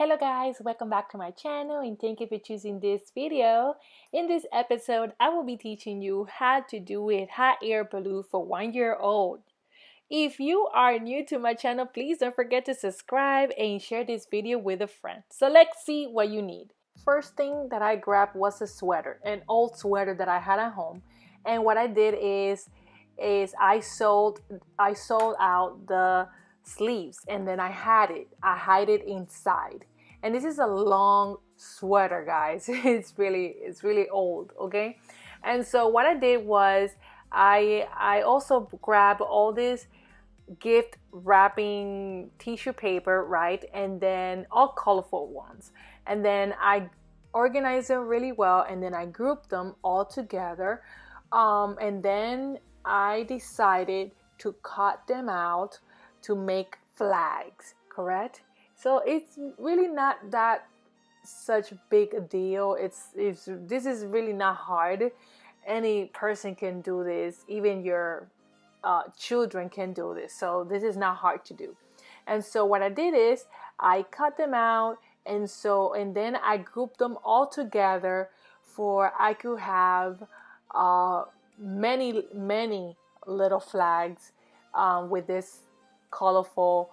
Hello guys, welcome back to my channel and thank you for choosing this video. In this episode, I will be teaching you how to do a hot air balloon for 1 year old. If you are new to my channel, please don't forget to subscribe and share this video with a friend. So let's see what you need. First thing that I grabbed was a sweater, an old sweater that I had at home. And what I did is I sewed out the sleeves and then I hide it inside. And this is a long sweater, guys. It's really old, okay? And so what I did was I also grabbed all this gift wrapping tissue paper, right? And then all colorful ones. And then I organized them really well and then I grouped them all together. And then I decided to cut them out to make flags, correct? So it's really not that such big a deal. This is really not hard. Any person can do this. Even your children can do this. So this is not hard to do. And so what I did is I cut them out, and then I grouped them all together for I could have many little flags with this colorful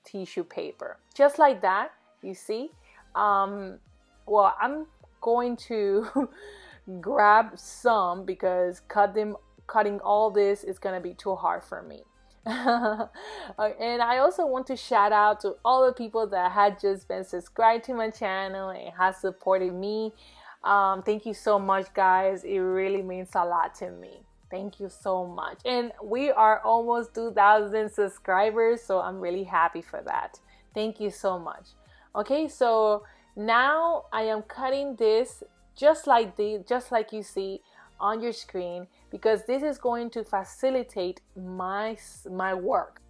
tissue paper, just like that. You see, well, I'm going to grab some because cutting all this is gonna be too hard for me. And I also want to shout out to all the people that had just been subscribed to my channel and has supported me. Thank you so much, guys. It really means a lot to me. Thank you so much. And we are almost 2,000 subscribers, so I'm really happy for that. Thank you so much. Okay, so now I am cutting this just like you see on your screen, because this is going to facilitate my work.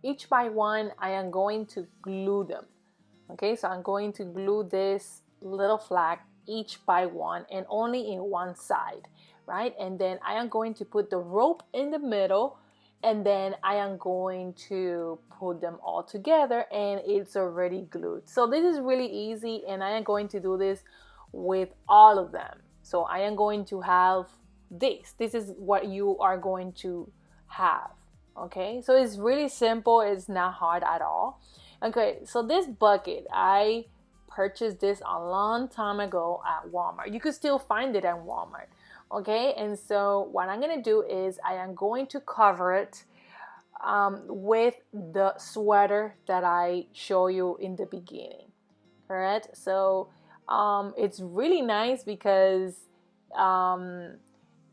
Each by one, I am going to glue them. Okay, so I'm going to glue this little flag each by one and only in one side, right? And then I am going to put the rope in the middle, and then I am going to put them all together and it's already glued. So this is really easy, and I am going to do this with all of them. So I am going to have this. This is what you are going to have. Okay, so it's really simple. It's not hard at all. Okay, so this bucket, I purchased this a long time ago at Walmart. You could still find it at Walmart. Okay, and so what I'm gonna do is I am going to cover it with the sweater that I show you in the beginning. Correct? So it's really nice because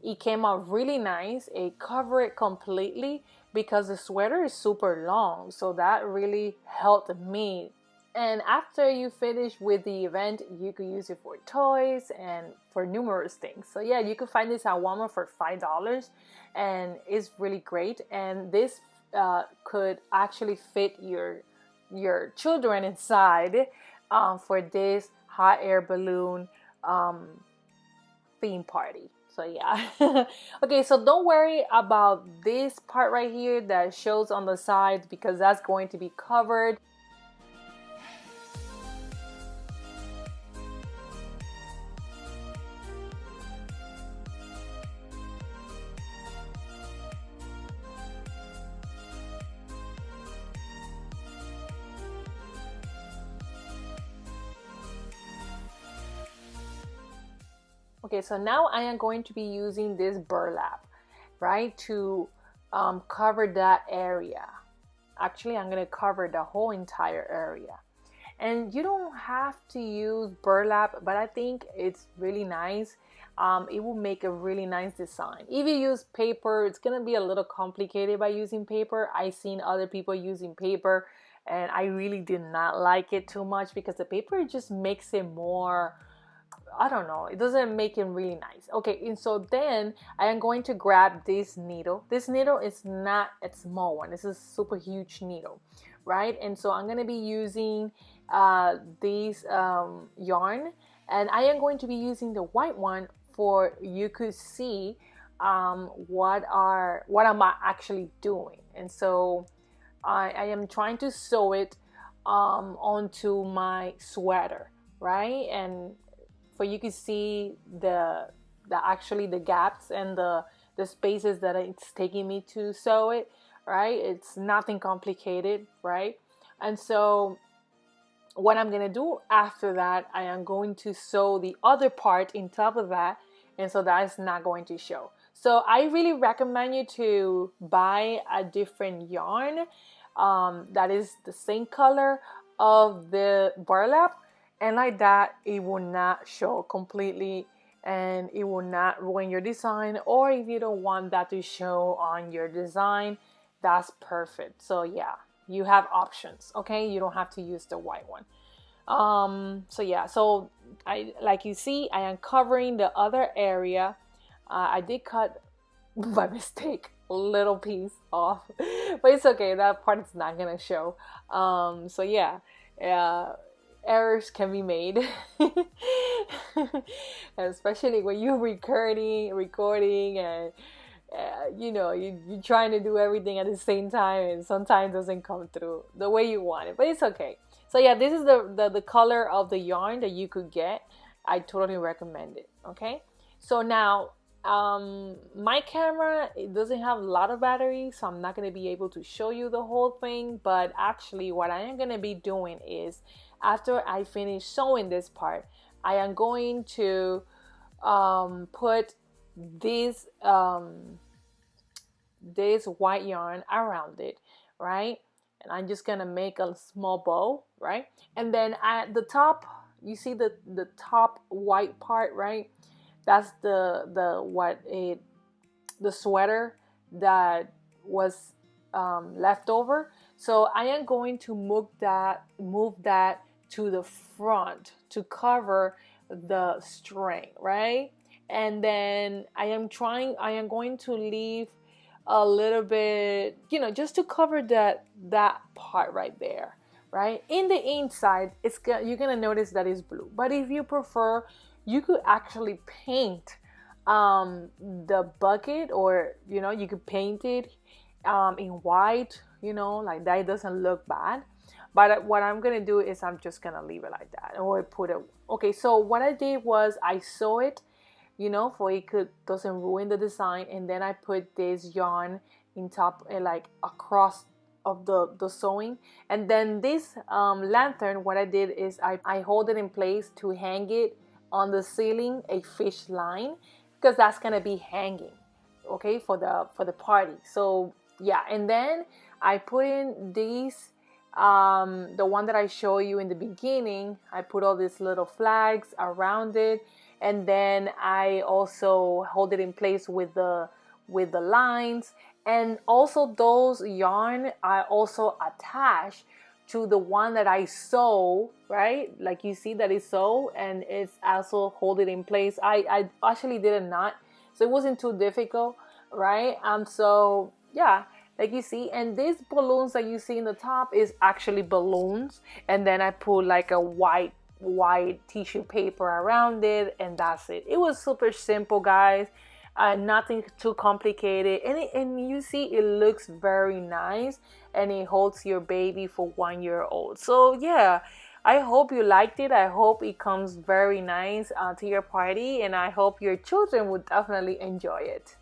it came out really nice. It covered it completely because the sweater is super long, so that really helped me. And after you finish with the event, you could use it for toys and for numerous things. So yeah, you could find this at Walmart for $5 and it's really great. And this could actually fit your children inside for this hot air balloon theme party. So yeah. Okay, so don't worry about this part right here that shows on the side, because that's going to be covered. Okay, so now I am going to be using this burlap, right, to cover that area. Actually, I'm going to cover the whole entire area. And you don't have to use burlap, but I think it's really nice. It will make a really nice design. If you use paper, it's going to be a little complicated by using paper. I've seen other people using paper and I really did not like it too much because the paper just makes it more, I don't know, it doesn't make it really nice. Okay, and so then I am going to grab this needle. This needle is not a small one, this is a super huge needle, right? And so I'm going to be using this yarn, and I am going to be using the white one for you could see what am I actually doing. And so I am trying to sew it onto my sweater, right? And for you can see the actually the gaps and the spaces that it's taking me to sew it, right? It's nothing complicated, right? And so what I'm gonna do after that, I am going to sew the other part in top of that, and so that is not going to show. So I really recommend you to buy a different yarn that is the same color of the burlap, and like that it will not show completely and it will not ruin your design. Or if you don't want that to show on your design, that's perfect. So yeah, you have options, okay? You don't have to use the white one. So yeah, so like you see, I am covering the other area. I did cut by mistake a little piece off, but it's okay, that part is not gonna show. So yeah, errors can be made, especially when you're recording and you know, you're trying to do everything at the same time, and sometimes it doesn't come through the way you want it, but it's okay. So yeah, this is the color of the yarn that you could get. I totally recommend it. Okay, so now my camera, it doesn't have a lot of battery, so I'm not going to be able to show you the whole thing. But actually what I am going to be doing is, after I finish sewing this part, I am going to put this white yarn around it, right? And I'm just gonna make a small bow, right? And then at the top, you see the top white part, right? That's the sweater that was left over. So I am going to move that to the front to cover the string, right? And then I am going to leave a little bit, you know, just to cover that part right there, right? In the inside, you're gonna notice that it's blue, but if you prefer, you could actually paint the bucket, or you know, you could paint it in white, you know, like that. It doesn't look bad. But what I'm gonna do is I'm just gonna leave it like that, or put it. Okay, so what I did was I sew it, you know, for it doesn't ruin the design, and then I put this yarn in top, like across of the sewing. And then this lantern, what I did is I hold it in place to hang it on the ceiling, a fish line, because that's gonna be hanging, okay, for the party. So yeah, and then I put in these the one that I show you in the beginning. I put all these little flags around it, and then I also hold it in place with the lines. And also those yarn I also attach to the one that I sew, right? Like you see that it's sew, and it's also hold it in place. I actually did a knot, so it wasn't too difficult, right? So yeah, like you see. And these balloons that you see in the top is actually balloons, and then I put like a white tissue paper around it, and that's it. It was super simple, guys. Nothing too complicated, and you see it looks very nice, and it holds your baby for 1 year old. So yeah, I hope you liked it. I hope it comes very nice to your party, and I hope your children would definitely enjoy it.